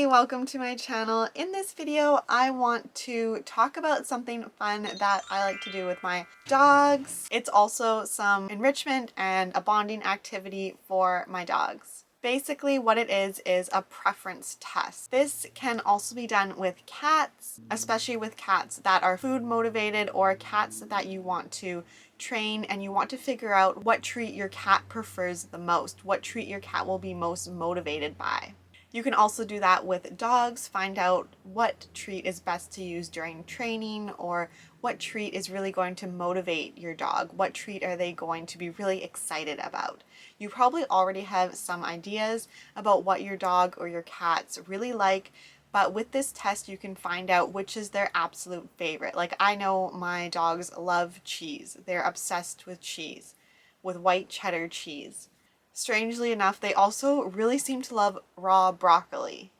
welcome to my channel. In this video, I want to talk about something fun that I like to do with my dogs. It's also some enrichment and a bonding activity for my dogs. Basically, what it is a preference test. This can also be done with cats, especially with cats that are food motivated or cats that you want to train and you want to figure out what treat your cat prefers the most, what treat your cat will be most motivated by. You can also do that with dogs, find out what treat is best to use during training or what treat is really going to motivate your dog. What treat are they going to be really excited about? You probably already have some ideas about what your dog or your cats really like, but with this test you can find out which is their absolute favorite. Like, I know my dogs love cheese. They're obsessed with cheese, with white cheddar cheese. Strangely enough, they also really seem to love raw broccoli.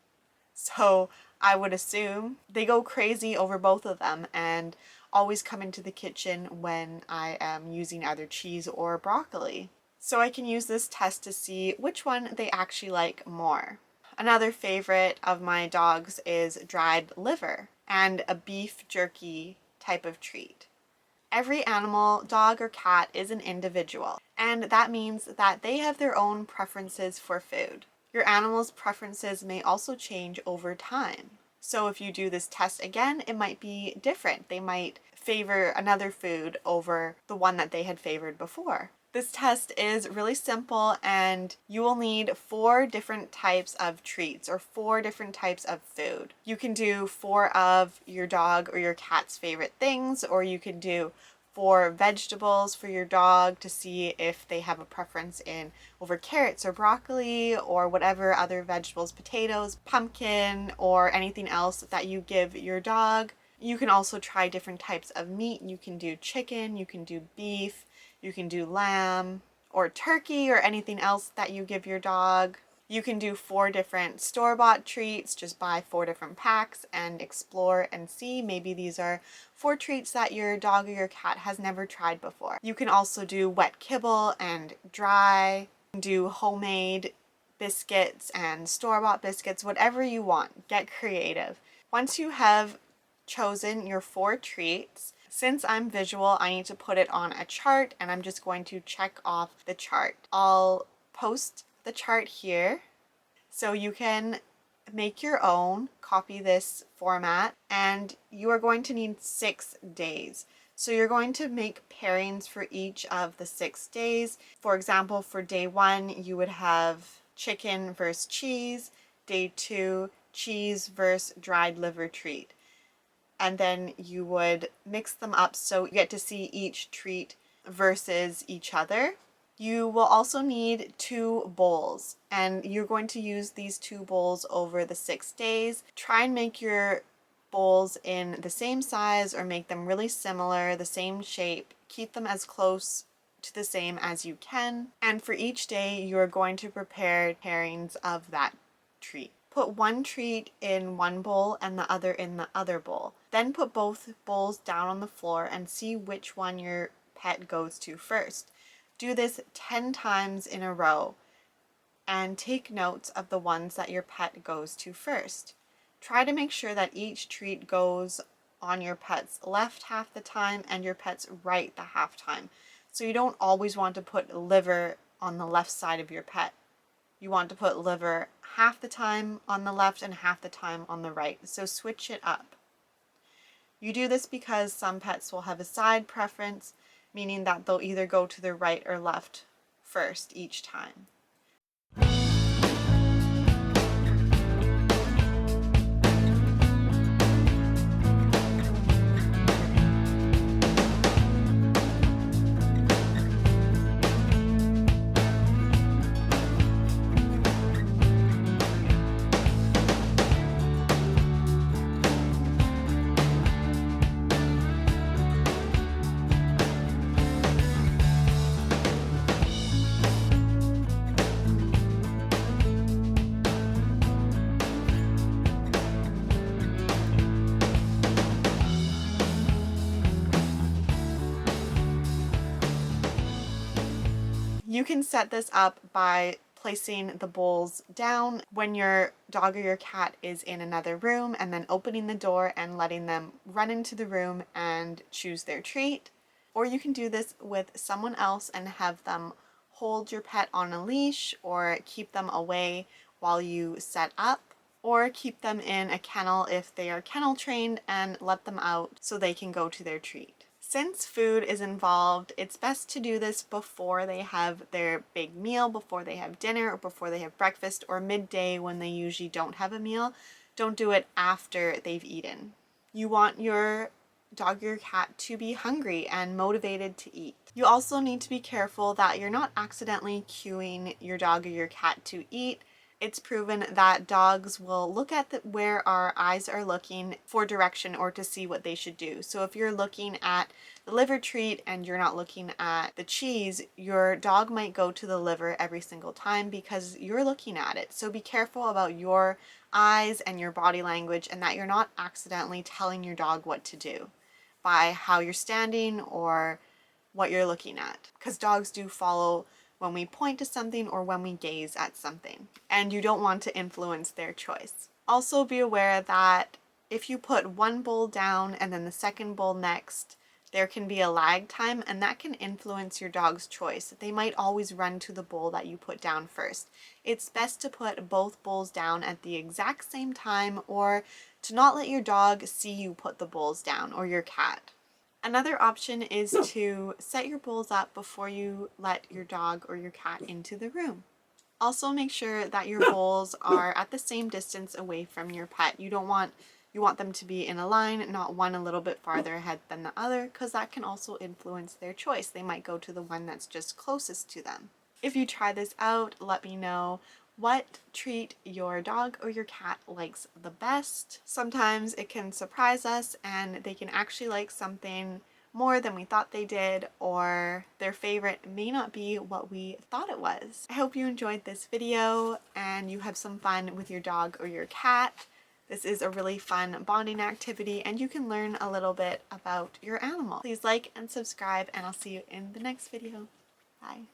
So I would assume they go crazy over both of them and always come into the kitchen when I am using either cheese or broccoli. So I can use this test to see which one they actually like more. Another favorite of my dogs is dried liver and a beef jerky type of treat. Every animal, dog or cat, is an individual, and that means that they have their own preferences for food. Your animal's preferences may also change over time. So if you do this test again, it might be different. They might favor another food over the one that they had favored before. This test is really simple, and you will need 4 different types of treats or 4 different types of food. You can do 4 of your dog or your cat's favorite things, or you can do 4 vegetables for your dog to see if they have a preference in over carrots or broccoli or whatever other vegetables, potatoes, pumpkin, or anything else that you give your dog. You can also try different types of meat. You can do chicken, you can do beef, you can do lamb or turkey or anything else that you give your dog. You can do 4 different store-bought treats, just buy 4 different packs and explore and see. Maybe these are 4 treats that your dog or your cat has never tried before. You can also do wet kibble and dry, do homemade biscuits and store-bought biscuits, whatever you want. Get creative. Once you have chosen your 4 treats, since I'm visual, I need to put it on a chart, and I'm just going to check off the chart. I'll post the chart here so you can make your own, copy this format, and you are going to need 6 days. So you're going to make pairings for each of the 6 days. For example, for day 1, you would have chicken versus cheese. Day 2, cheese versus dried liver treat. And then you would mix them up so you get to see each treat versus each other. You will also need 2 bowls, and you're going to use these 2 bowls over the 6 days. Try and make your bowls in the same size or make them really similar, the same shape. Keep them as close to the same as you can. And for each day, you're going to prepare pairings of that treat. Put one treat in one bowl and the other in the other bowl. Then put both bowls down on the floor and see which one your pet goes to first. Do this 10 times in a row and take notes of the ones that your pet goes to first. Try to make sure that each treat goes on your pet's left half the time and your pet's right the half time. So you don't always want to put liver on the left side of your pet. You want to put liver half the time on the left and half the time on the right. So switch it up. You do this because some pets will have a side preference, meaning that they'll either go to the right or left first each time. You can set this up by placing the bowls down when your dog or your cat is in another room, and then opening the door and letting them run into the room and choose their treat. Or you can do this with someone else and have them hold your pet on a leash or keep them away while you set up, or keep them in a kennel if they are kennel trained and let them out so they can go to their treat. Since food is involved, it's best to do this before they have their big meal, before they have dinner, or before they have breakfast, or midday when they usually don't have a meal. Don't do it after they've eaten. You want your dog or your cat to be hungry and motivated to eat. You also need to be careful that you're not accidentally cueing your dog or your cat to eat. It's proven that dogs will look at where our eyes are looking for direction or to see what they should do. So if you're looking at the liver treat and you're not looking at the cheese, your dog might go to the liver every single time because you're looking at it. So be careful about your eyes and your body language, and that you're not accidentally telling your dog what to do by how you're standing or what you're looking at, because dogs do follow when we point to something or when we gaze at something, and you don't want to influence their choice. Also be aware that if you put one bowl down and then the second bowl next, there can be a lag time, and that can influence your dog's choice. They might always run to the bowl that you put down first. It's best to put both bowls down at the exact same time, or to not let your dog see you put the bowls down, or your cat. Another option is to set your bowls up before you let your dog or your cat into the room. Also make sure that your bowls are at the same distance away from your pet. You want them to be in a line, not one a little bit farther ahead than the other, because that can also influence their choice. They might go to the one that's just closest to them. If you try this out, let me know what treat your dog or your cat likes the best. Sometimes it can surprise us and they can actually like something more than we thought they did, or their favorite may not be what we thought it was. I hope you enjoyed this video and you have some fun with your dog or your cat. This is a really fun bonding activity and you can learn a little bit about your animal. Please like and subscribe, and I'll see you in the next video. Bye.